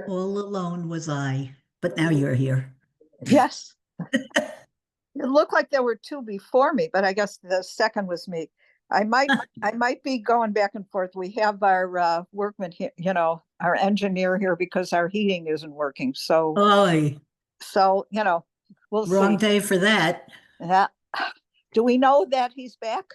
All alone was I, but now you're here. Yes. It looked like there were two before me, but I guess the second was me. I might be going back and forth. We have our workman here, our engineer here because our heating isn't working. So, Oy, so we'll wrong see. day for that. Yeah. Do we know that he's back?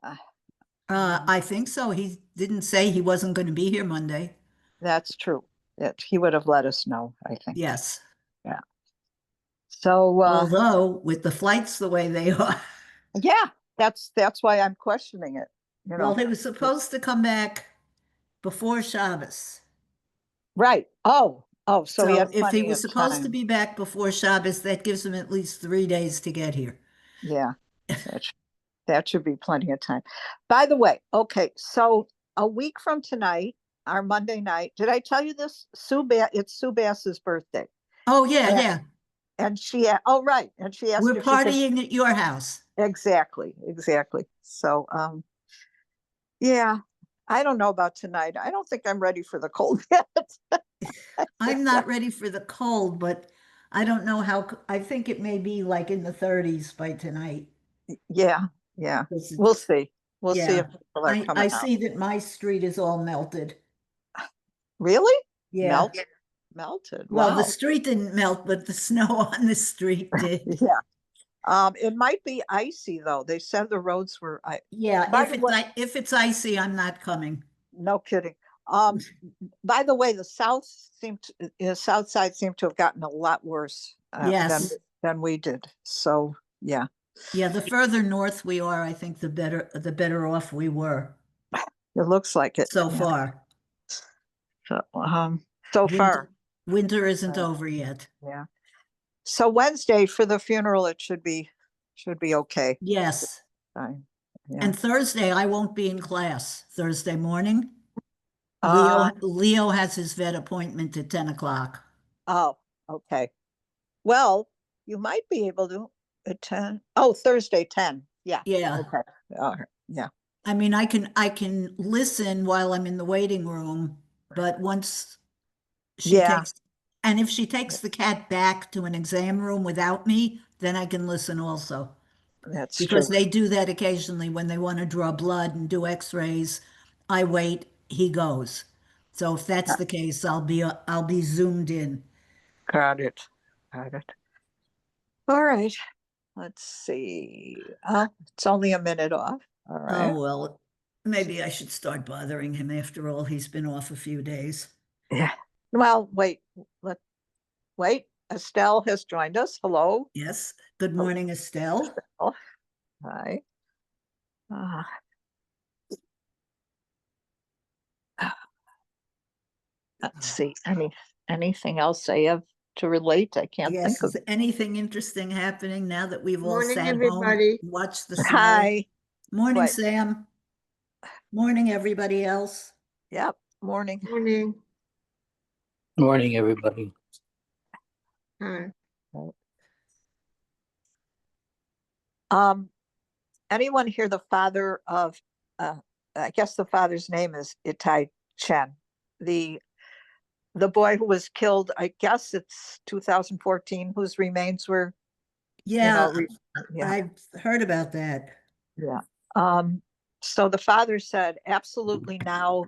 Uh, I think so. He didn't say he wasn't going to be here Monday. that's true. That he would have let us know, I think. Yes. Yeah. So, Although with the flights the way they are, yeah, that's why I'm questioning it. You well, know. he was supposed to come back before Shabbos. Right. Oh, so he So had if he plenty was of supposed to time. be back before Shabbos, that gives him at least 3 days to get here. Yeah, that sh- that should be plenty of time. By the way, okay, so a week from tonight, our Monday night, did I tell you this? It's Sue Bass's birthday. Oh, yeah, And, yeah. oh right, and she asked We're if she could partying at your house. exactly. So yeah, I don't know about tonight. I don't think I'm ready for the cold yet. I'm not ready for the cold, but I don't know how, I think it may be like in the 30s by tonight. Yeah, yeah. This We'll is- see. We'll see if Yeah. people are I coming out. see that my street is all melted. Really? Yeah. Melt? Melted. Well, the Wow. street didn't melt, but the snow on the street did. Yeah. It might be icy though. They said the roads were Yeah, by the way, if it's icy, I'm not coming. no kidding. Um, by the way, the south side seemed to have gotten a lot worse Yes. than we did. So yeah, Yeah, the further north we are, I think the better off we were it looks like it. so Yeah. far. So Winter far, winter isn't uh, over yet. yeah. So Wednesday for the funeral, it should be okay. Yes. Fine. Yeah. And Thursday, I won't be in class. Thursday morning. Uh, Leo has his vet appointment at 10 o'clock. oh, okay. Well, you might be able to attend. Oh, Thursday, 10. Yeah. Yeah. Okay. All right. Yeah. I mean, I can listen while I'm in the waiting room, but once she Yeah, takes, and if she takes the cat back to an exam room without me, then I can listen also. that's Because true. they do that occasionally when they want to draw blood and do x-rays. I wait, he goes. So if that's Uh, the case, I'll be zoomed in. Got it. Got it. All right. Let's see. It's only a minute off. All right. Oh, well, maybe I should start bothering him after all. He's been off a few days. Yeah. Well, wait. Let wait. Estelle has joined us. Hello. Yes. Good Hello. morning, Estelle. Estelle. Hi. Uh, let's see. Anything else I have to relate? I can't Yes, think of. is anything interesting happening now that we've all Morning, sat home, everybody. watched the snow? Hi. Morning, What? Sam. Morning, everybody else. Yep. Morning. Morning. Morning, everybody. Hi. Anyone hear the father of, I guess the father's name is Itai Chen, the the boy who was killed, I guess it's 2014, whose remains were, Yeah, yeah, I've heard about that. yeah. Um, so the father said, absolutely now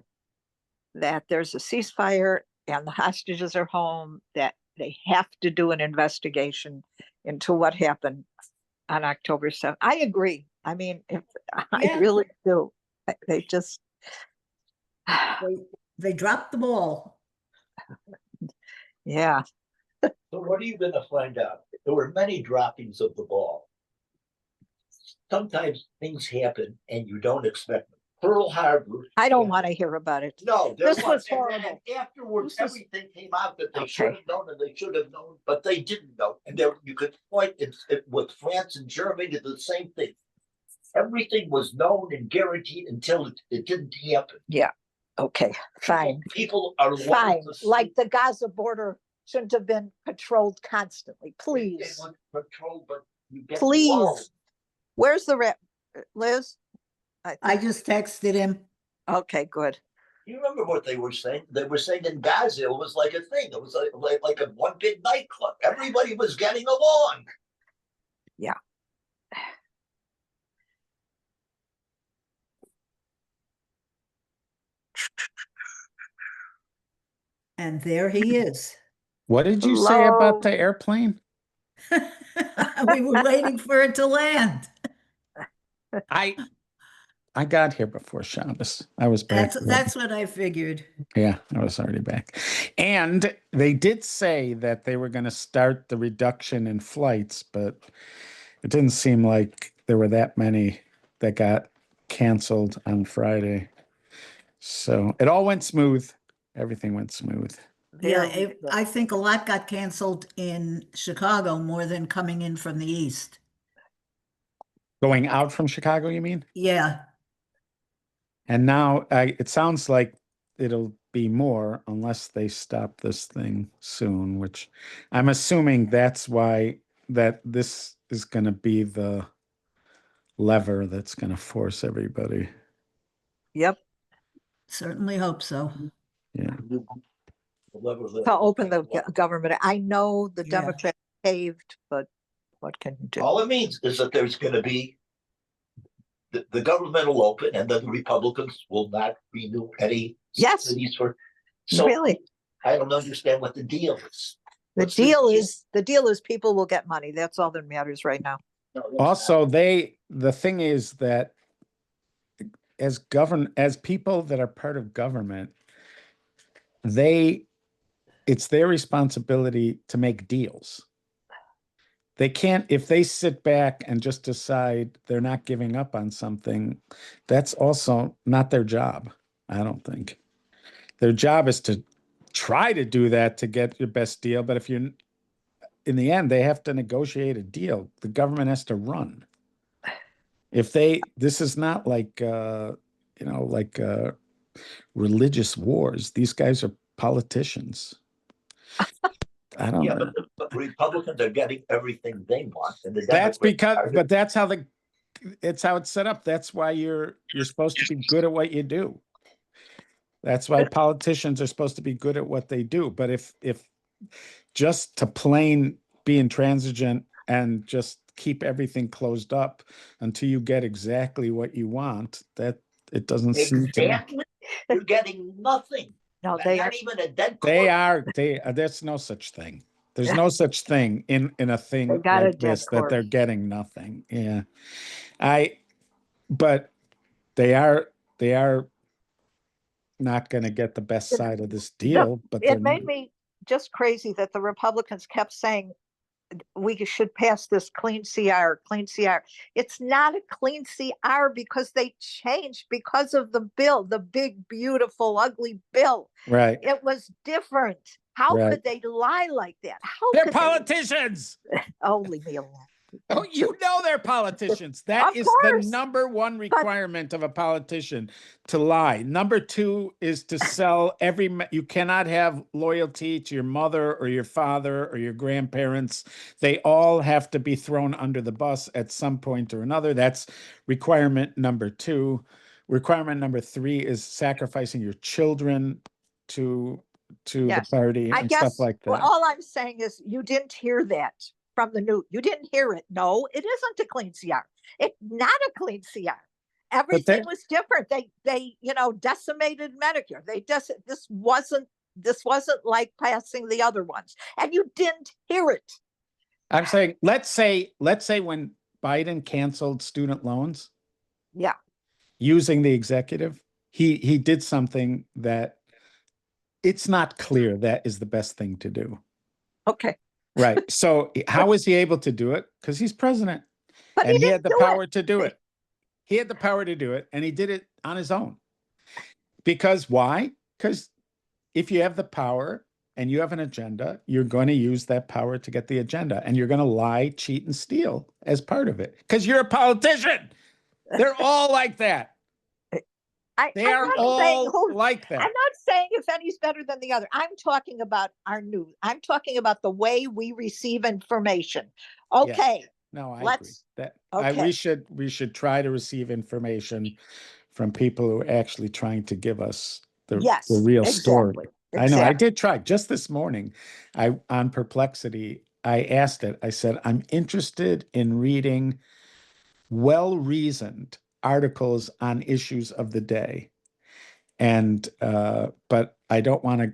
that there's a ceasefire and the hostages are home, that they have to do an investigation into what happened on October 7th. I agree. I mean, if I Yeah, really do, they just, they they dropped the ball. yeah, So what are you gonna find out? There were many droppings of the ball. Sometimes things happen and you don't expect them. Pearl Harbor. I don't want to hear about it. No, there This was And horrible. afterwards, This was- everything came out that they Okay. should have known and they should have known, but they didn't know. And there, you could point it with France and Germany to the same thing. Everything was known and guaranteed until it didn't happen. Yeah, okay, fine, People are fine. to Like the Gaza border shouldn't have been patrolled constantly, It please, was patrolled, but you get please. Where's the rep, Liz? I just texted him. Okay, good. You remember what they were saying? They were saying in Gaza, it was like a thing. It was like a one big nightclub. Everybody was getting along. Yeah. And there he is. What did you say about Hello. the airplane? We were waiting for it to land. I got here before Shabbos. I was back. That's what I figured. Yeah, I was already back. And they did say that they were going to start the reduction in flights, but it didn't seem like there were that many that got canceled on Friday. So it all went smooth. Everything went smooth. Yeah, Very good. I think a lot got canceled in Chicago more than coming in from the east. Going out from Chicago, you mean? Yeah, And now it sounds like it'll be more unless they stop this thing soon, which I'm assuming that's why that this is going to be the lever that's going to force everybody. Yep. certainly hope so. Yeah. To open the government. I know the Yeah. Democrats caved, but what can you do? All it means is that there's going to be the government will open, and then the Republicans will not renew any Yes. subsidies for. So Really? I don't understand what the deal is. The What's deal is people will get money. That's all that matters right now. No, that's Also, the thing is that as people that are part of government, it's their responsibility to make deals. They can't, if they sit back and just decide they're not giving up on something, that's also not their job, I don't think. Their job is to try to do that to get your best deal, but if you're in the end, they have to negotiate a deal. The government has to run. This is not like religious wars. These guys are politicians. I don't yeah, know. but Republicans are getting everything they want, and the That's Democrats because, but that's how it's how it's set up. That's why you're supposed to be good at what you do. That's why politicians are supposed to be good at what they do. But if just to plain be intransigent and just keep everything closed up until you get exactly what you want, that it doesn't seem to. exactly. You're getting nothing. No, Not they are. even a dead They corpse. are. There's no such thing. There's no such thing in a thing They got a like dead this that they're corpse. getting nothing. Yeah, but they are not going to get the best side of this deal. But It made me just crazy that the Republicans kept saying we should pass this clean CR, clean CR. It's not a clean CR because they changed because of the bill, the big, beautiful, ugly bill. right. It was different. How Right. could they lie like that? How They're could politicians. Oh, leave me alone. Oh, you know they're politicians. That Of is course. the number one requirement of a politician, to lie. Number two is to sell you cannot have loyalty to your mother or your father or your grandparents. They all have to be thrown under the bus at some point or another. That's requirement number two. Requirement number three is sacrificing your children to Yes. the party I and guess stuff like that. well, all I'm saying is you didn't hear that from the news. You didn't hear it. No, it isn't a clean CR. It's not a clean CR. Everything was different. They decimated Medicare. This wasn't like passing the other ones. And you didn't hear it. I'm saying, let's say when Biden canceled student loans, Yeah. using the executive, he did something that it's not clear that is the best thing to do. Okay. Right. So how is he able to do it? Because he's president. But And he didn't had the do power it. to do it. He had the power to do it, and he did it on his own. Because why? Because if you have the power and you have an agenda, you're going to use that power to get the agenda, and you're going to lie, cheat, and steal as part of it. Because you're a politician. They're all like that. They are all like that. I'm not saying if any's better than the other. I'm talking about our news. I'm talking about the way we receive information. Okay. Yeah. No, I agree. We should try to receive information from people who are actually trying to give us Yes, the real story. exactly. I know, I Exactly. did try just this morning. On Perplexity, I asked it, I said, I'm interested in reading well-reasoned articles on issues of the day. And but I don't want to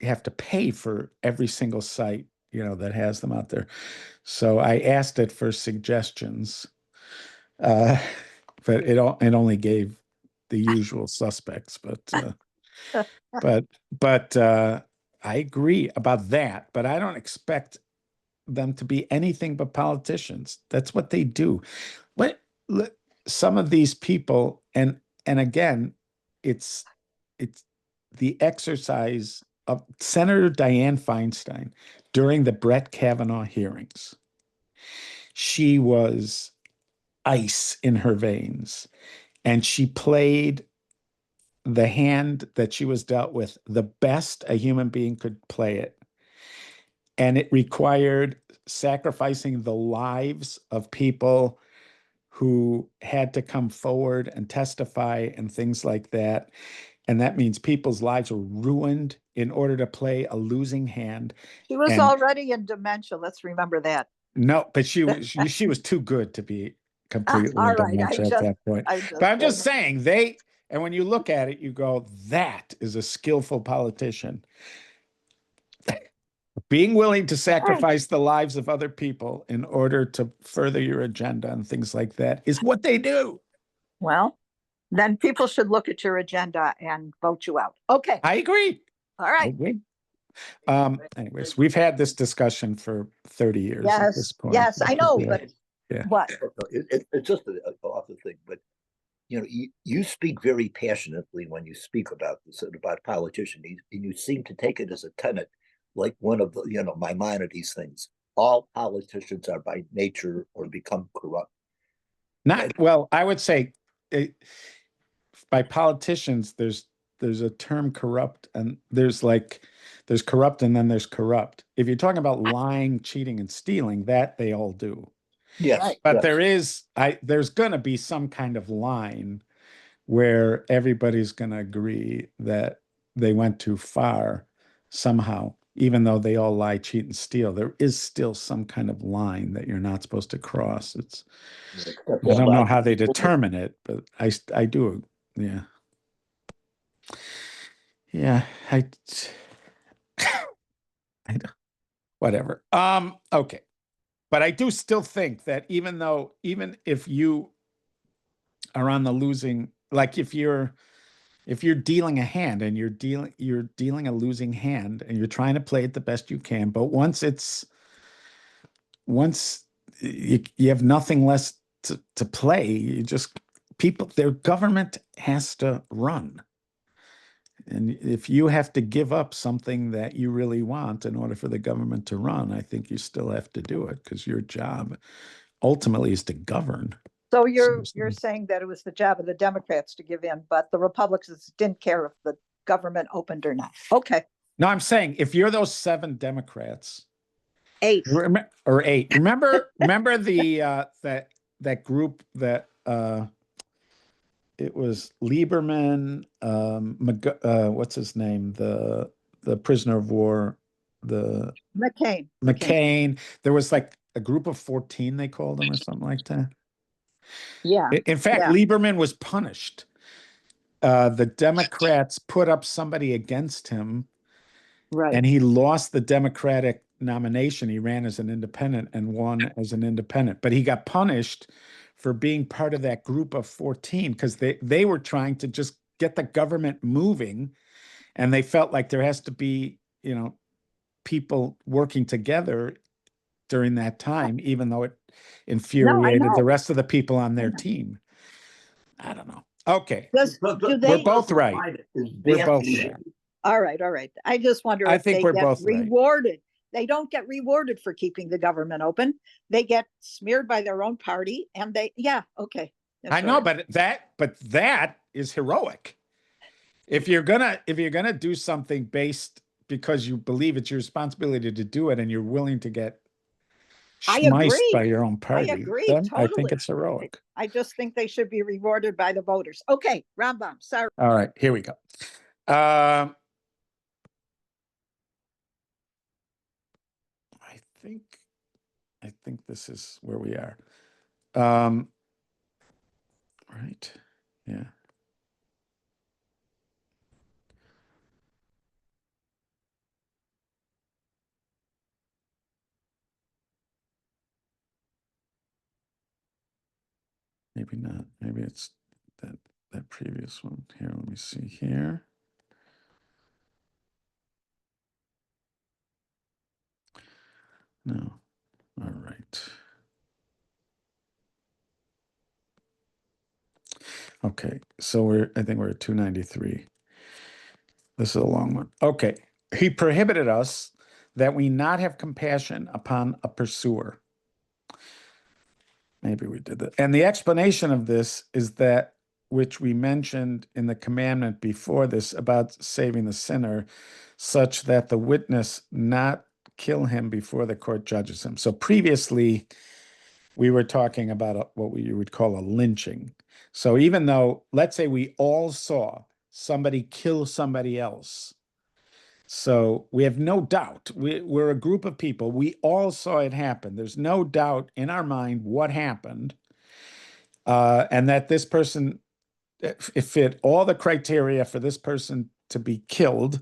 have to pay for every single site, that has them out there. So I asked it for suggestions. Uh, but it only gave the usual suspects, but I agree about that, but I don't expect them to be anything but politicians. That's what they do. What some of these people, and again, it's it's the exercise of Senator Dianne Feinstein during the Brett Kavanaugh hearings. She was ice in her veins, and she played the hand that she was dealt with the best a human being could play it. And it required sacrificing the lives of people who had to come forward and testify and things like that. And that means people's lives were ruined in order to play a losing hand. She was And already in dementia. Let's remember that. no, but she was too good to be completely All in right. dementia at that point. But I'm just saying and when you look at it, you go, that is a skillful politician. Being willing to sacrifice the lives of other people in order to further your agenda and things like that is what they do. Well, then people should look at your agenda and vote you out. Okay. I agree. All I right. agree. Anyways, we've had this discussion for 30 years at this Yes. point. Yes, I know, but Yeah. what? It's just an awful thing, but you speak very passionately when you speak about this and about politicians, and you seem to take it as a tenet, like one of the Maimonides things. All politicians are by nature or become corrupt. Well, I would say by politicians, there's a term corrupt, and there's corrupt and then there's corrupt. If you're talking about lying, cheating, and stealing, that they all do. Yes, Right. But yes. there's going to be some kind of line where everybody's going to agree that they went too far somehow, even though they all lie, cheat, and steal. There is still some kind of line that you're not supposed to cross. I don't know how they determine it, but I do. Yeah. Yeah. I don't, whatever. Okay. But I do still think that even if you are on the losing, like if you're dealing a hand and you're dealing a losing hand and you're trying to play it the best you can, but once you have nothing less to play, their government has to run. And if you have to give up something that you really want in order for the government to run, I think you still have to do it, because your job ultimately is to govern. So you're saying that it was the job of the Democrats to give in, but the Republicans didn't care if the government opened or not. Okay. No, I'm saying if you're those 7 Democrats, 8 or 8, remember the that group that it was Lieberman, what's his name, the prisoner of war, the McCain. There was like a group of 14, they called them, or something like that. Yeah. In fact, yeah. Lieberman was punished. The Democrats put up somebody against him, Right. and he lost the Democratic nomination. He ran as an independent and won as an independent, but he got punished for being part of that group of 14, because they were trying to just get the government moving, and they felt like there has to be, people working together during that time, even though it infuriated the rest of the people on their team. I don't know. Okay. We're both right. We're both right. All right. All right. I just wonder I if think they we're get both right. rewarded. They don't get rewarded for keeping the government open. They get smeared by their own party, and okay. I know, but that is heroic. If you're gonna do something based because you believe it's your responsibility to do it, and you're willing to get schmeiced by your own party, I agree. then Totally. I think it's heroic. I just think they should be rewarded by the voters. Okay, Rambam, sorry. All right, here we go. Um, I think this is where we are. Right. Yeah. Maybe not. Maybe it's that previous one. Here, let me see here. No. All right. Okay. So I think we're at 293. This is a long one. Okay. He prohibited us that we not have compassion upon a pursuer. Maybe we did that. And the explanation of this is that which we mentioned in the commandment before this about saving the sinner, such that the witness not kill him before the court judges him. So previously, we were talking about what we would call a lynching. So even though, let's say we all saw somebody kill somebody else, so we have no doubt, we're a group of people, we all saw it happen. There's no doubt in our mind what happened, and that this person, it fit all the criteria for this person to be killed.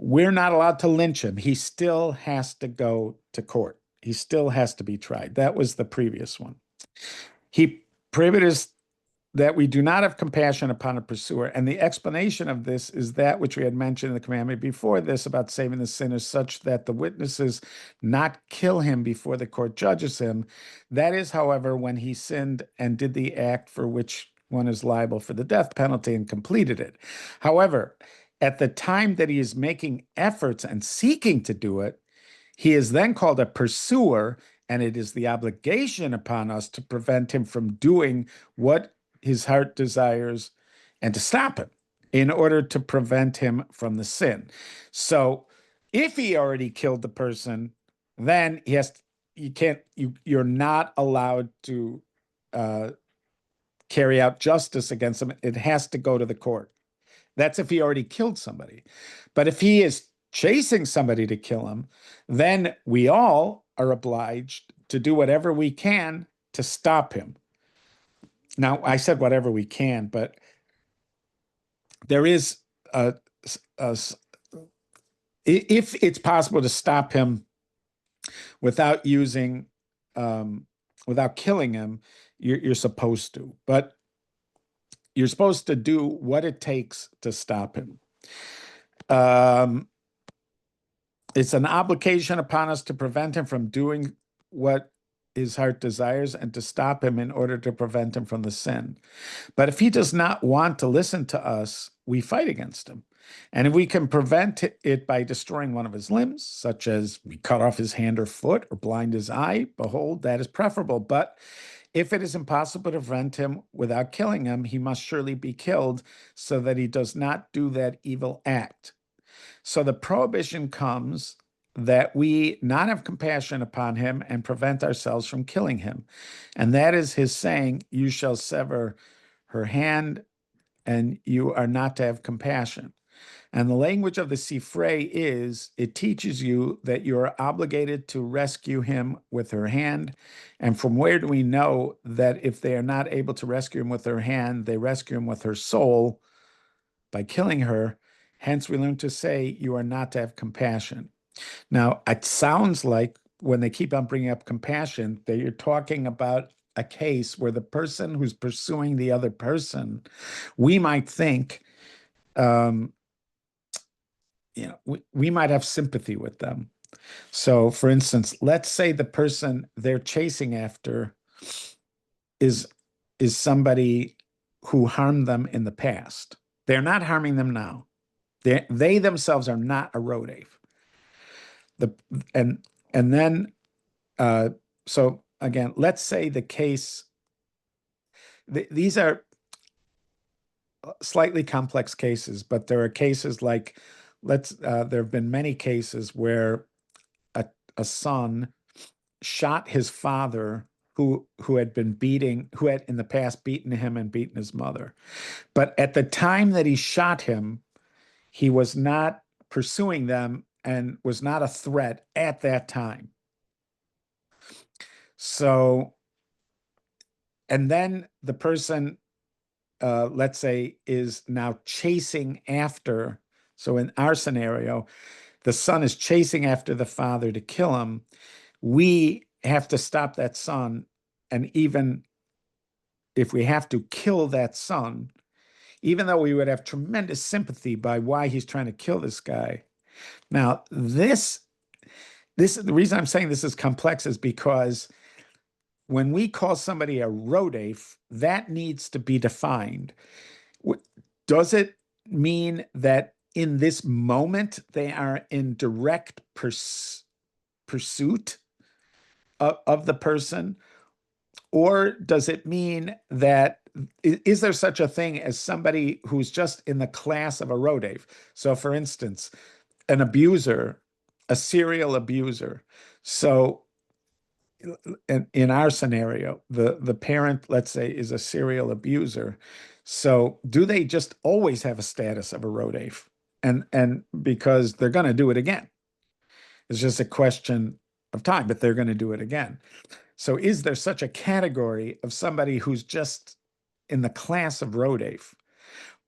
We're not allowed to lynch him. He still has to go to court. He still has to be tried. That was the previous one. He prohibited us that we do not have compassion upon a pursuer. And the explanation of this is that which we had mentioned in the commandment before this about saving the sinner, such that the witnesses not kill him before the court judges him. That is, however, when he sinned and did the act for which one is liable for the death penalty and completed it. However, at the time that he is making efforts and seeking to do it, he is then called a pursuer, and it is the obligation upon us to prevent him from doing what his heart desires and to stop him in order to prevent him from the sin. So if he already killed the person, then you're not allowed to carry out justice against him. It has to go to the court. That's if he already killed somebody. But if he is chasing somebody to kill him, then we all are obliged to do whatever we can to stop him. Now, I said whatever we can, but there is if it's possible to stop him without without killing him, you're supposed to. But you're supposed to do what it takes to stop him. It's an obligation upon us to prevent him from doing what his heart desires and to stop him in order to prevent him from the sin. But if he does not want to listen to us, we fight against him. And if we can prevent it by destroying one of his limbs, such as we cut off his hand or foot or blind his eye, behold, that is preferable. But if it is impossible to prevent him without killing him, he must surely be killed so that he does not do that evil act. So the prohibition comes that we not have compassion upon him and prevent ourselves from killing him. And that is his saying, you shall sever her hand and you are not to have compassion. And the language of the Sifrei is, it teaches you that you are obligated to rescue him with her hand. And from where do we know that if they are not able to rescue him with her hand, they rescue him with her soul by killing her? Hence, we learn to say you are not to have compassion. Now, it sounds like when they keep on bringing up compassion, that you're talking about a case where the person who's pursuing the other person, we might think, we might have sympathy with them. So, for instance, let's say the person they're chasing after is somebody who harmed them in the past. They're not harming them now. They themselves are not a rodef. And then so again, let's say the case. These are slightly complex cases, but there are cases like there have been many cases where a son shot his father who had in the past beaten him and beaten his mother. But at the time that he shot him, He was not pursuing them and was not a threat at that time. So, and then the person, let's say, is now chasing after. So in our scenario, the son is chasing after the father to kill him. We have to stop that son. And even if we have to kill that son, even though we would have tremendous sympathy by why he's trying to kill this guy. Now, the reason I'm saying this is complex is because when we call somebody a rodef, that needs to be defined. Does it mean that in this moment they are in direct pursuit of the person? Or does it mean that is there such a thing as somebody who's just in the class of a rodef? So, for instance, an abuser, a serial abuser. So, in our scenario, the parent, let's say, is a serial abuser. So, do they just always have a status of a rodef? And because they're going to do it again, it's just a question of time, but they're going to do it again. So is there such a category of somebody who's just in the class of rodef?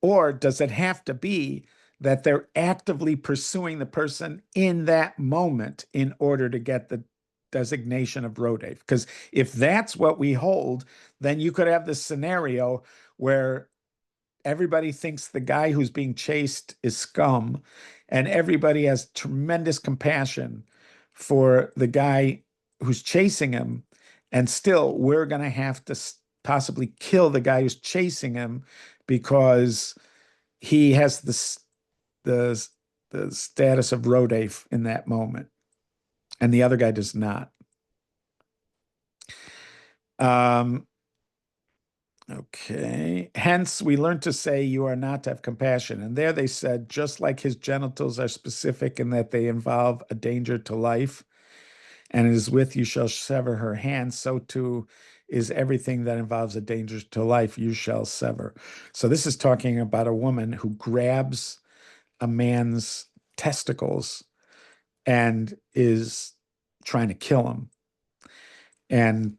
Or does it have to be that they're actively pursuing the person in that moment in order to get the designation of rodef? Because if that's what we hold, then you could have this scenario where everybody thinks the guy who's being chased is scum, and everybody has tremendous compassion for the guy who's chasing him, and still we're going to have to possibly kill the guy who's chasing him because he has the the status of rodef in that moment, and the other guy does not. Okay. Hence, we learn to say you are not to have compassion. And there they said, just like his genitals are specific in that they involve a danger to life, and it is with you shall sever her hand, so too is everything that involves a danger to life, you shall sever. So this is talking about a woman who grabs a man's testicles and is trying to kill him. And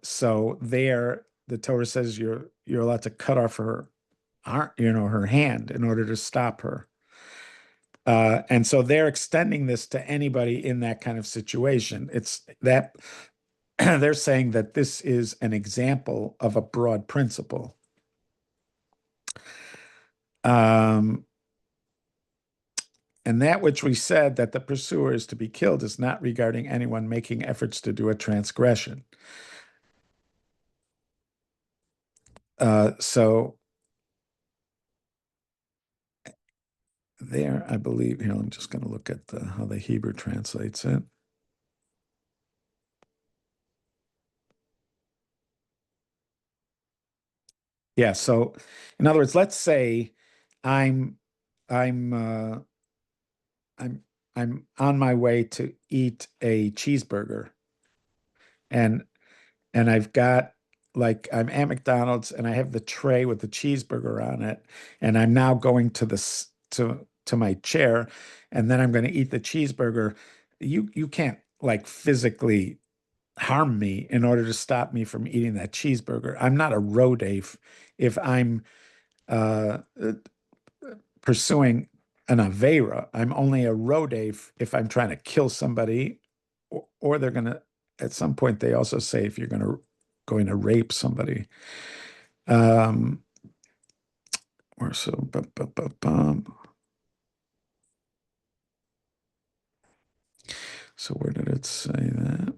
so there, the Torah says you're allowed to cut off her her hand in order to stop her. And so they're extending this to anybody in that kind of situation. It's that they're saying that this is an example of a broad principle. And that which we said that the pursuer is to be killed is not regarding anyone making efforts to do a transgression. So there, I believe, here, I'm just going to look at how the Hebrew translates it. Yeah, so in other words, let's say I'm I'm uh, I'm I'm on my way to eat a cheeseburger, and I've got like I'm at McDonald's and I have the tray with the cheeseburger on it, and I'm now going to to my chair, and then I'm going to eat the cheeseburger. You can't like physically harm me in order to stop me from eating that cheeseburger. I'm not a rodef if I'm uh, pursuing an avera. I'm only a rodef if I'm trying to kill somebody, or they're going to. At some point, they also say if you're going to rape somebody. Or so. So where did it say that?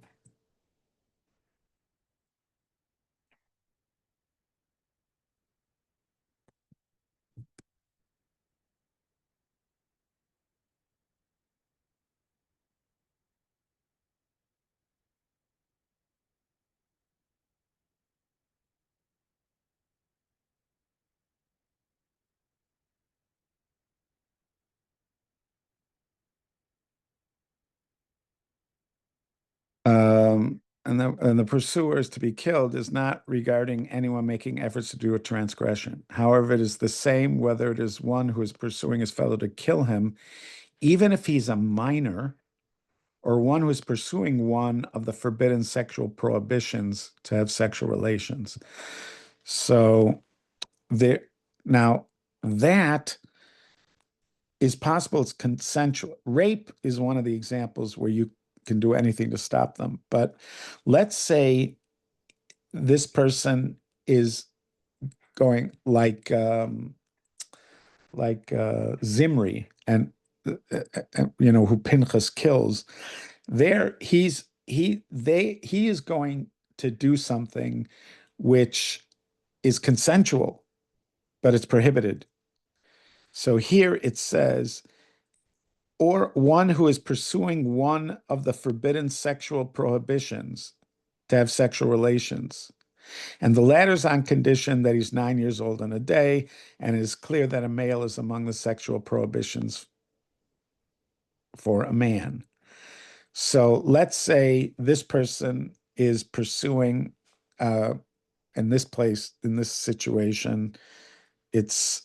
and the pursuer is to be killed is not regarding anyone making efforts to do a transgression. However, it is the same whether it is one who is pursuing his fellow to kill him, even if he's a minor, or one who is pursuing one of the forbidden sexual prohibitions to have sexual relations. So there, now that is possible. It's consensual. Rape is one of the examples where you can do anything to stop them. But let's say this person is going like Zimri and who Pinchas kills. There, he is going to do something which is consensual, but it's prohibited. So here it says, or one who is pursuing one of the forbidden sexual prohibitions to have sexual relations. And the latter's on condition that he's 9 years old and a day, and it is clear that a male is among the sexual prohibitions for a man. So let's say this person is pursuing, in this situation, it's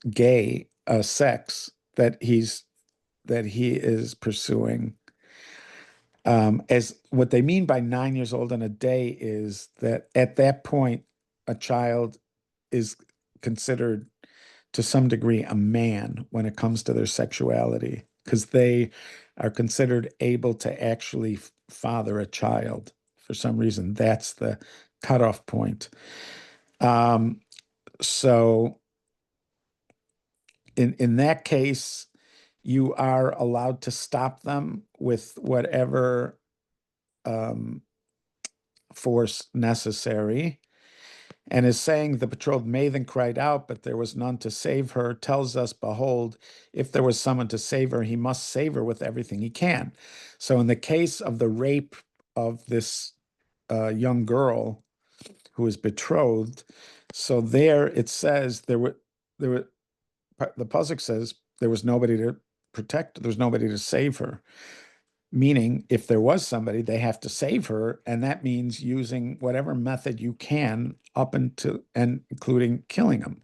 gay sex that he is pursuing. As what they mean by 9 years old and a day is that at that point, a child is considered to some degree a man when it comes to their sexuality, because they are considered able to actually father a child. For some reason, that's the cutoff point. So in that case, you are allowed to stop them with whatever force necessary. And is saying the betrothed maiden cried out, but there was none to save her, tells us, behold, if there was someone to save her, he must save her with everything he can. So in the case of the rape of this young girl who is betrothed, so there it says the pasuk says there was nobody to protect, there's nobody to save her. Meaning, if there was somebody, they have to save her, and that means using whatever method you can up into and including killing them.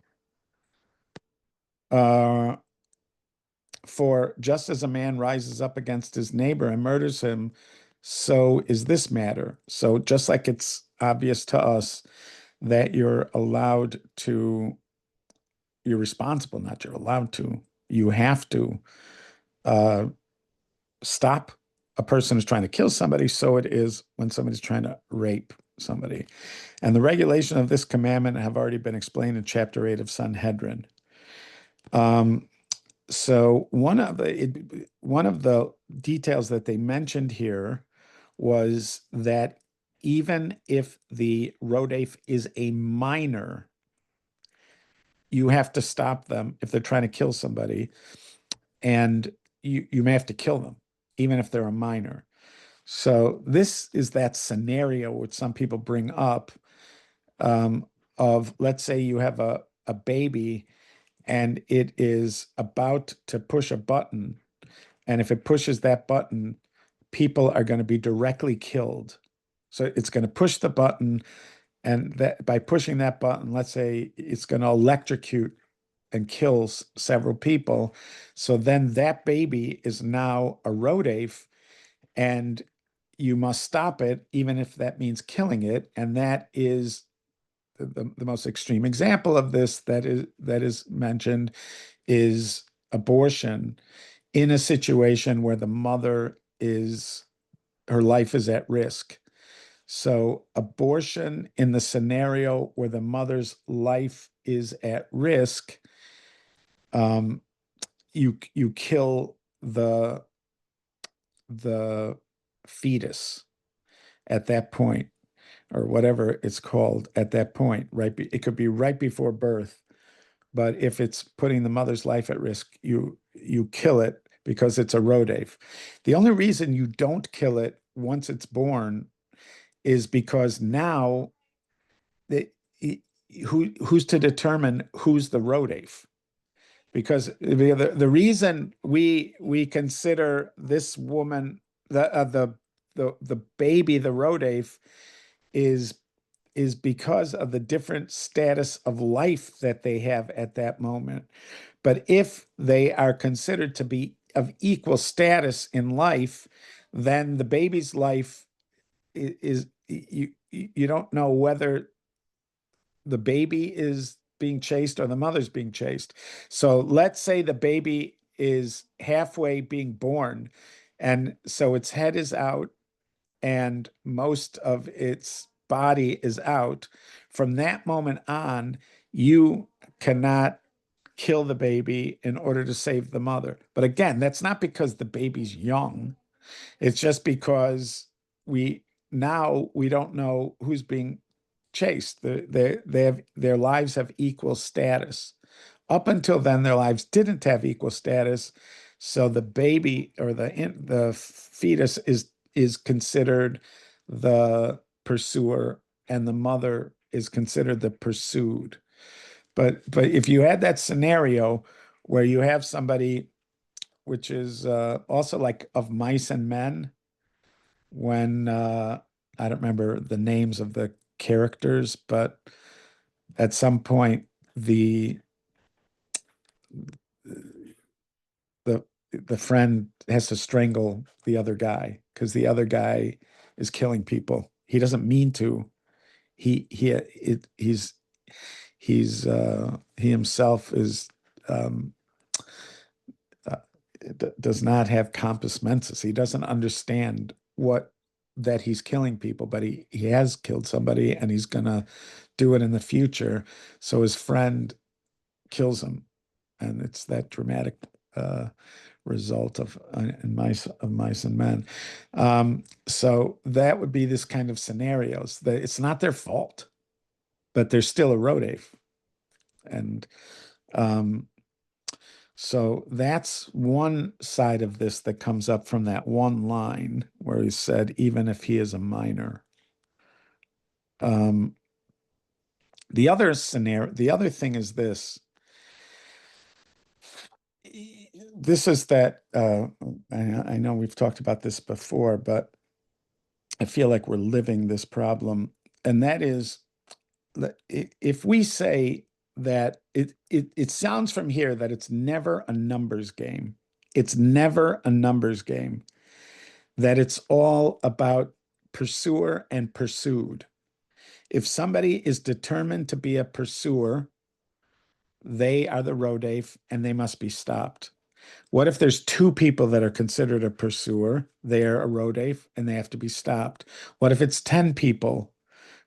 For just as a man rises up against his neighbor and murders him, so is this matter. So just like it's obvious to us that you're responsible, not you're allowed to, you have to stop a person who's trying to kill somebody, so it is when somebody's trying to rape somebody. And the regulation of this commandment have already been explained in chapter 8 of Sanhedrin. So one of the details that they mentioned here was that even if the rodef is a minor, you have to stop them if they're trying to kill somebody, and you may have to kill them, even if they're a minor. So this is that scenario which some people bring up of, let's say you have a baby and it is about to push a button. And if it pushes that button, people are going to be directly killed. So it's going to push the button, and that by pushing that button, let's say it's going to electrocute and kills several people. So then that baby is now a rodef, and you must stop it, even if that means killing it. And that is the most extreme example of this that is mentioned is abortion in a situation where the mother her life is at risk. So abortion in the scenario where the mother's life is at risk, you kill the fetus at that point, or whatever it's called at that point, right? It could be right before birth, but if it's putting the mother's life at risk, you kill it because it's a rodef. The only reason you don't kill it once it's born is because now who's to determine who's the rodef? because the reason we consider this woman the baby the Rodef is because of the different status of life that they have at that moment. But if they are considered to be of equal status in life, then the baby's life is you don't know whether the baby is being chased or the mother's being chased. So let's say the baby is halfway being born, and so its head is out and most of its body is out. From that moment on, you cannot kill the baby in order to save the mother. But again, that's not because the baby's young. It's just because we don't know who's being chased. Their lives have equal status. Up until then, their lives didn't have equal status. So the baby or the fetus is considered the pursuer, and the mother is considered the pursued. But if you had that scenario where you have somebody, which is also like of mice and men, when I don't remember the names of the characters, but at some point the the friend has to strangle the other guy because the other guy is killing people. He doesn't mean to. He's he himself is um, uh, does not have compos mentis. He doesn't understand that he's killing people, but he has killed somebody and he's gonna do it in the future. So his friend kills him, and it's that dramatic result of mice and men. So that would be this kind of scenarios that it's not their fault, but they're still a rodef. And so that's one side of this that comes up from that one line where he said, even if he is a minor. The other thing is this. This is that I know we've talked about this before, but I feel like we're living this problem, and that is that if we say that it sounds from here that it's never a numbers game. It's never a numbers game. That it's all about pursuer and pursued. If somebody is determined to be a pursuer, they are the rodef and they must be stopped. What if there's two people that are considered a pursuer? They're a rodef and they have to be stopped. What if it's 10 people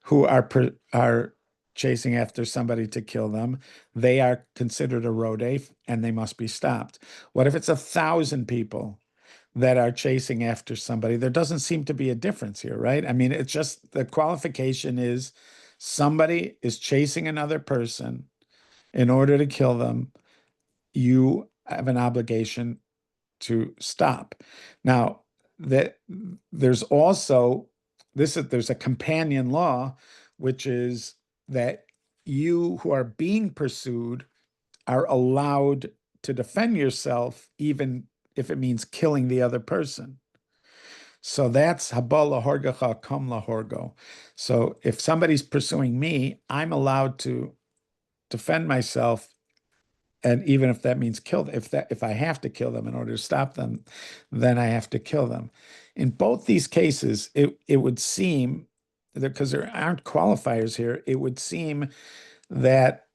who are chasing after somebody to kill them? They are considered a rodef and they must be stopped. What if it's 1,000 people that are chasing after somebody? There doesn't seem to be a difference here, right? I mean, it's just the qualification is somebody is chasing another person in order to kill them. You have an obligation to stop. Now, that there's also there's a companion law, which is that you who are being pursued are allowed to defend yourself, even if it means killing the other person. So that's haba lahorgacha kam lahorgo. So if somebody's pursuing me, I'm allowed to defend myself, and even if that means kill them, if I have to kill them in order to stop them, then I have to kill them. In both these cases, it would seem that because there aren't qualifiers here, it would seem that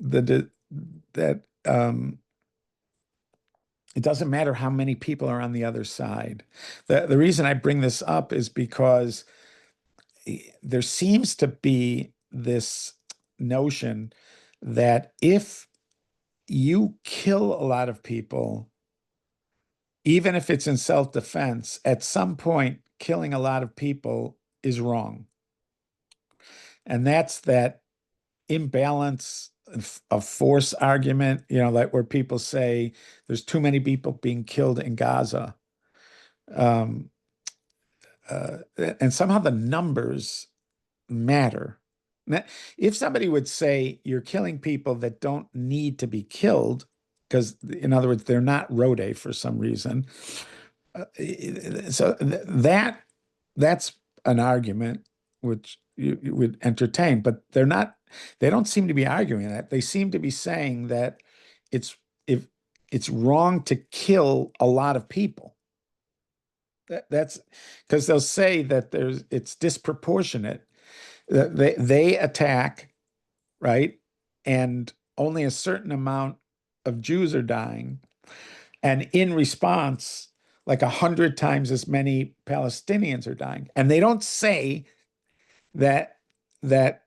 that it doesn't matter how many people are on the other side. The reason I bring this up is because there seems to be this notion that if you kill a lot of people, even if it's in self-defense, at some point, killing a lot of people is wrong. And that's that imbalance of force argument, like where people say there's too many people being killed in Gaza. And somehow the numbers matter. If somebody would say you're killing people that don't need to be killed, because in other words, they're not Rode for some reason. So that's an argument which you would entertain, but they don't seem to be arguing that. They seem to be saying that if it's wrong to kill a lot of people. That's because they'll say that it's disproportionate. They attack, right? And only a certain amount of Jews are dying. And in response, like 100 times as many Palestinians are dying. And they don't say that the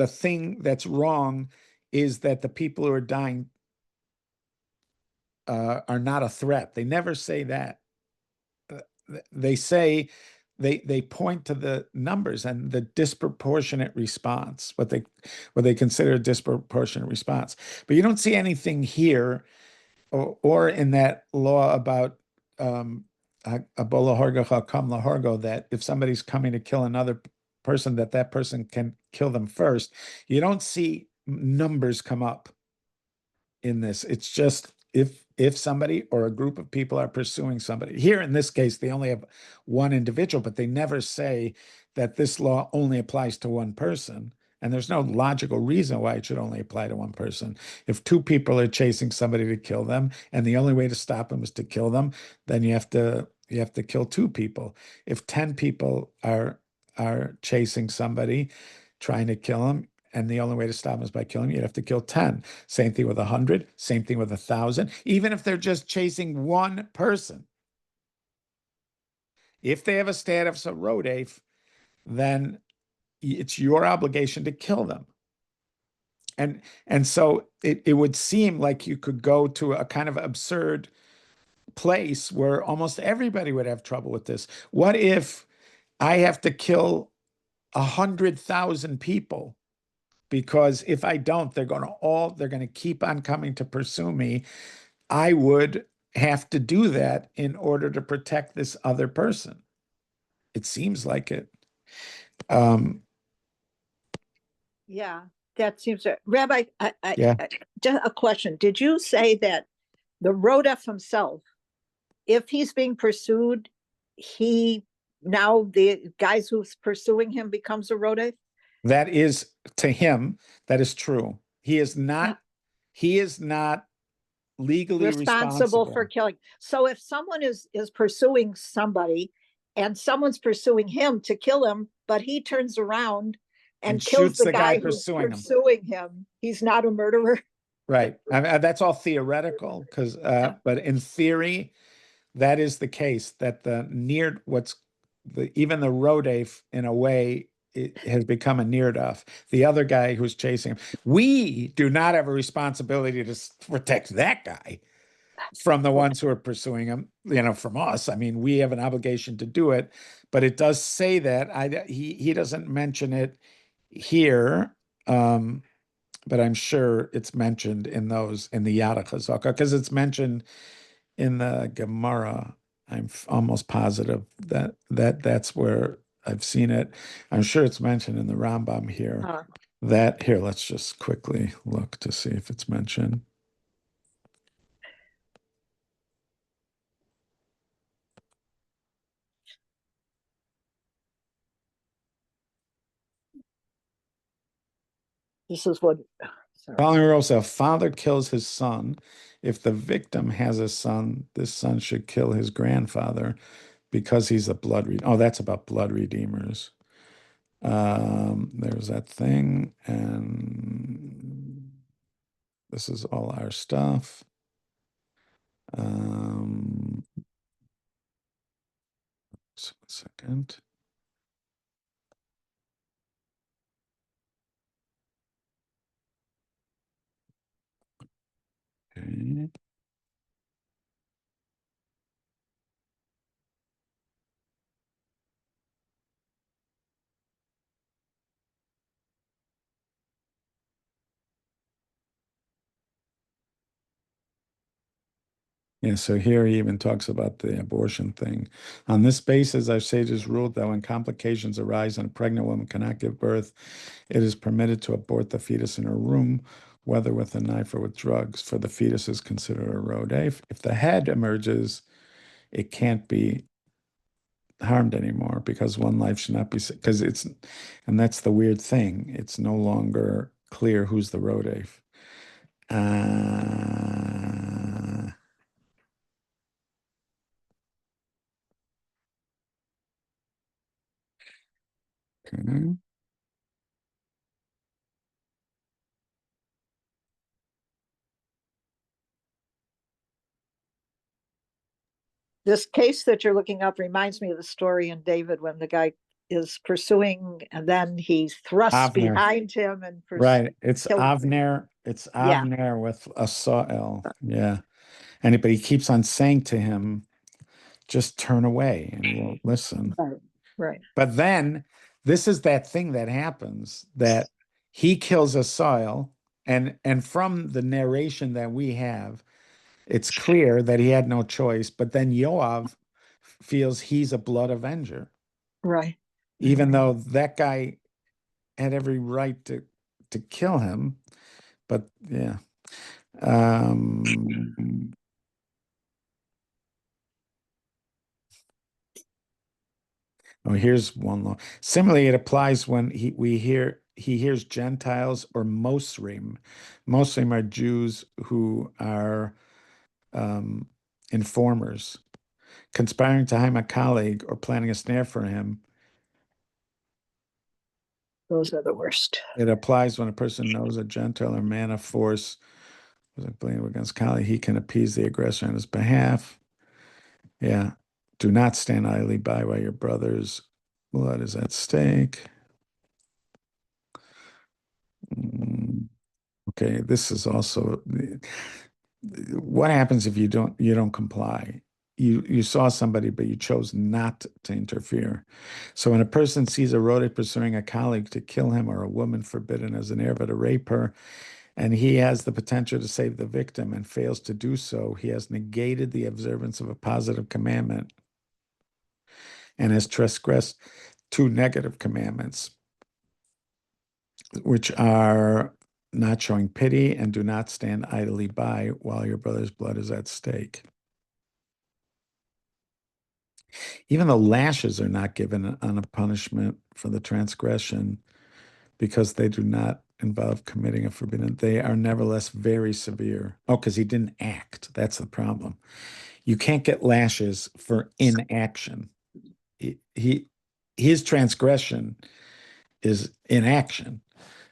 thing that's wrong is that the people who are dying are not a threat. They never say that. They say they point to the numbers and the disproportionate response, what they consider a disproportionate response. But you don't see anything here or in that law about that if somebody's coming to kill another person, that person can kill them first. You don't see numbers come up in this. It's just if somebody or a group of people are pursuing somebody. Here in this case, they only have one individual, but they never say that this law only applies to one person. And there's no logical reason why it should only apply to one person. If two people are chasing somebody to kill them, and the only way to stop them is to kill them, then you have to kill two people. If 10 people are chasing somebody, trying to kill them, and the only way to stop them is by killing them, you'd have to kill 10. Same thing with 100, same thing with 1,000, even if they're just chasing one person. If they have a status of rodef, then it's your obligation to kill them. And so it would seem like you could go to a kind of absurd place where almost everybody would have trouble with this. What if I have to kill 100,000 people? Because if I don't, they're going to keep on coming to pursue me. I would have to do that in order to protect this other person. It seems like it. Yeah, that seems right. Rabbi, Yeah. Just a question. Did you say that the Rodef himself, if he's being pursued, now the guys who's pursuing him becomes a Rodef? That is, to him, that is true. He is not legally responsible For killing. So if someone is pursuing somebody and someone's pursuing him to kill him, but he turns around and kills shoots the guy who's pursuing pursuing him, he's not a murderer. Right. That's all theoretical, because but in theory, that is the case. That even the rodef, in a way, it has become a near-death. The other guy who's chasing him, we do not have a responsibility to protect that guy from the ones who are pursuing him. From us. I mean, we have an obligation to do it, but it does say that. He doesn't mention it here. But I'm sure it's mentioned in the Yad HaChazaka, because it's mentioned in the Gemara. I'm almost positive that that's where I've seen it. I'm sure it's mentioned in the Rambam here. Let's just quickly look to see if it's mentioned. This is what. Following rules: a father kills his son. If the victim has a son, this son should kill his grandfather because he's a blood redeemer. Oh, that's about blood redeemers. There's that thing, and this is all our stuff. So 1 second. Okay. Yeah, so here he even talks about the abortion thing. On this basis, our sages ruled that when complications arise and a pregnant woman cannot give birth, it is permitted to abort the fetus in her womb whether with a knife or with drugs, for the fetus is considered a rodef. If the head emerges, it can't be harmed anymore because one life should not be, because it's, and that's the weird thing. It's no longer clear who's the rodef. Okay. This case that you're looking up reminds me of the story in David when the guy is pursuing and then he thrusts Avner. behind him and Right. It's kill- Avner. It's Yeah. Avner with a saw. Yeah. But he keeps on saying to him, just turn away, and he won't listen. Right. But then this is that thing that happens that he kills a soil, and from the narration that we have, it's clear that he had no choice. But then Yoav feels he's a blood avenger, Right. even though that guy had every right to kill him. But yeah. Oh, here's one law. Similarly, it applies when he hears Gentiles or Mosrim. Mosrim are Jews who are informers, conspiring to harm a colleague or planning a snare for him. Those are the worst. It applies when a person knows a Gentile or man of force was blamed against colleague. He can appease the aggressor on his behalf. Yeah. Do not stand idly by while your brother's blood is at stake. Okay, this is also what happens if you don't comply. You saw somebody, but you chose not to interfere. So when a person sees a rodef pursuing a colleague to kill him, or a woman forbidden as an erva to rape her, and he has the potential to save the victim and fails to do so, he has negated the observance of a positive commandment and has transgressed two negative commandments, which are not showing pity and do not stand idly by while your brother's blood is at stake. Even though lashes are not given on a punishment for the transgression because they do not involve committing a forbidden, they are nevertheless very severe. Oh, because he didn't act. That's the problem. You can't get lashes for inaction. His transgression is inaction.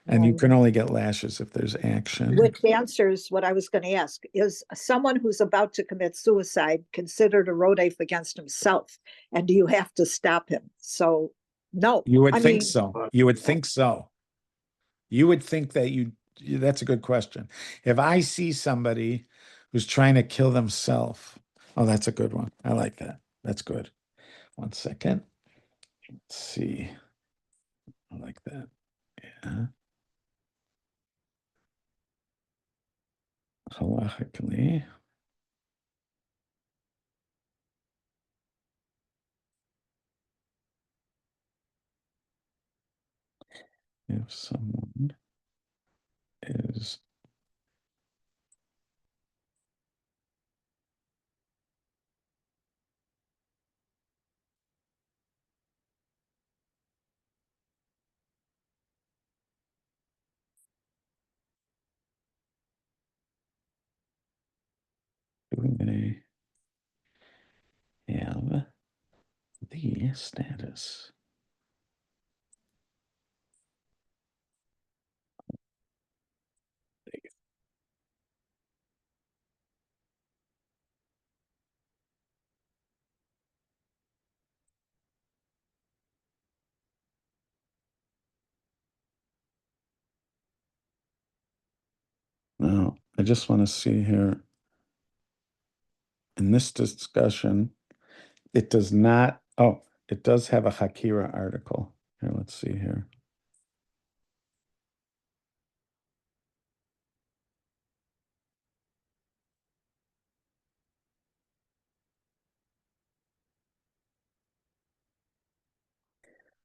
And you can only get lashes if there's action. Which answers what I was going to ask. Is someone who's about to commit suicide considered a rodef against himself? And do you have to stop him? So, no. You would I think mean, so. You would think so. You would think that that's a good question. If I see somebody who's trying to kill themselves, oh, that's a good one. I like that. That's good. 1 second. Let's see. I like that. Yeah. Halachically. If someone is doing have the status. Now, I just want to see here in this discussion, it does not, oh, it does have a Hakira article. Here, let's see here.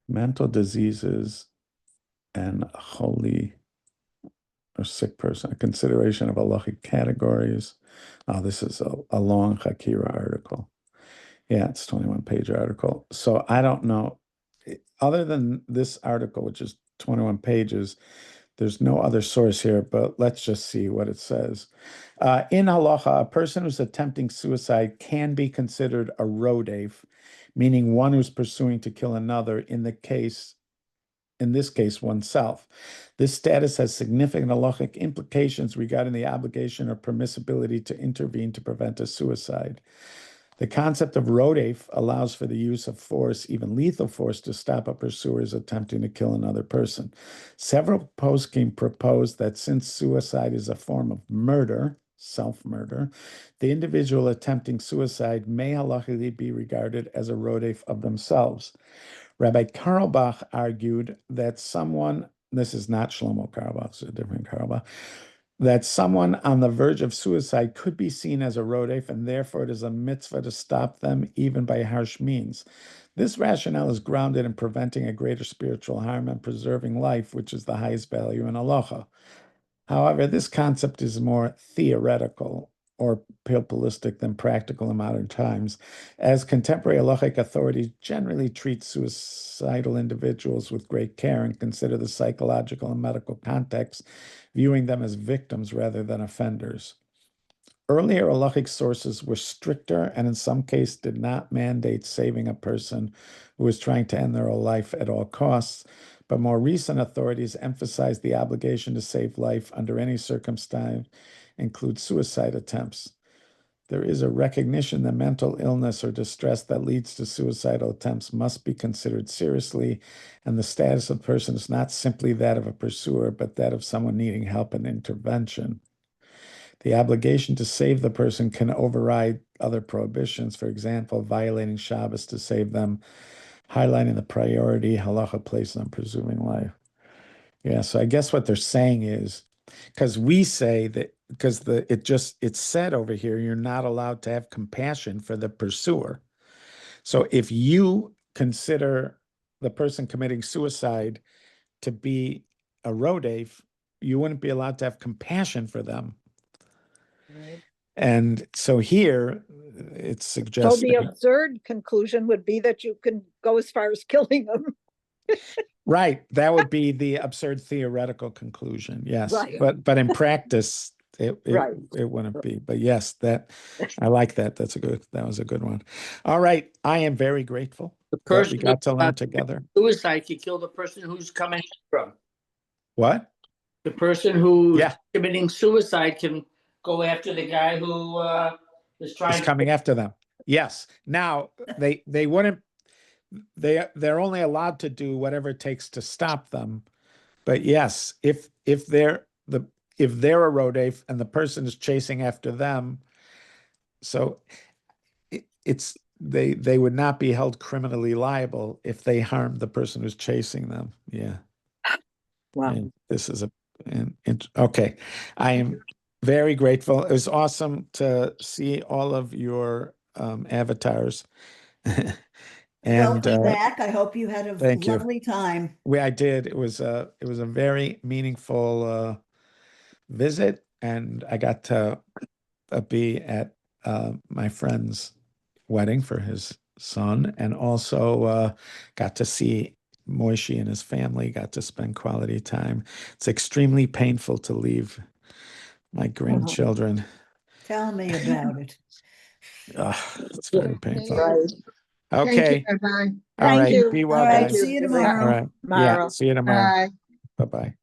Mental diseases and holy or sick person, a consideration of halachic categories. Oh, this is a long Hakira article. Yeah, it's 21-page article. So I don't know. Other than this article, which is 21 pages, there's no other source here, but let's just see what it says. In halacha, a person who's attempting suicide can be considered a rodef, meaning one who's pursuing to kill another, in this case, oneself. This status has significant halachic implications regarding the obligation or permissibility to intervene to prevent a suicide. The concept of rodef allows for the use of force, even lethal force, to stop a pursuer who's attempting to kill another person. Several poskim propose that since suicide is a form of murder, self-murder, the individual attempting suicide may halachically be regarded as a rodef of themselves. Rabbi Karlbach argued that someone, this is not Shlomo Karlbach, it's a different Karlbach, that someone on the verge of suicide could be seen as a rodef, and therefore it is a mitzvah to stop them even by harsh means. This rationale is grounded in preventing a greater spiritual harm and preserving life, which is the highest value in halacha. However, this concept is more theoretical or pilpulistic than practical in modern times, as contemporary halachic authorities generally treat suicidal individuals with great care and consider the psychological and medical context, viewing them as victims rather than offenders. Earlier halachic sources were stricter and in some cases did not mandate saving a person who was trying to end their own life at all costs, but more recent authorities emphasize the obligation to save life under any circumstance, include suicide attempts. There is a recognition that mental illness or distress that leads to suicidal attempts must be considered seriously, and the status of the person is not simply that of a pursuer, but that of someone needing help and intervention. The obligation to save the person can override other prohibitions, for example, violating Shabbos to save them, highlighting the priority halacha places on preserving life. Yeah, so I guess what they're saying is, because we say that, because it's said over here, you're not allowed to have compassion for the pursuer. So if you consider the person committing suicide to be a rodef, you wouldn't be allowed to have compassion for them. Right. And so here it's So suggesting, the absurd conclusion would be that you can go as far as killing them. right, that would be the absurd theoretical conclusion, yes. Right. But in practice, Right. it wouldn't be. But yes, I like that. That was a good one. All right, I am very grateful The that we person got to learn together. suicide could kill the person who's coming from. What? The person who's Yeah. committing suicide can go after the guy who is trying Is coming after them. Yes. Now they wouldn't. They're only allowed to do whatever it takes to stop them. But yes, if they're a rodef and the person is chasing after them, so they would not be held criminally liable if they harmed the person who's chasing them. Yeah. Wow. And this is okay. I am very grateful. It was awesome to see all of your avatars. And Welcome back. I hope you had a thank you. lovely time. I did. It was a very meaningful visit, and I got to be at my friend's wedding for his son, and also got to see Moishi and his family, got to spend quality time. It's extremely painful to leave my grandchildren. Tell me about it. It's very painful. Right. Okay. Thank you. Bye-bye. All Thank right. you. Be well, All right, guys. see you Good tomorrow. All right. Yeah. Tomorrow. See you tomorrow. Bye. Bye-bye.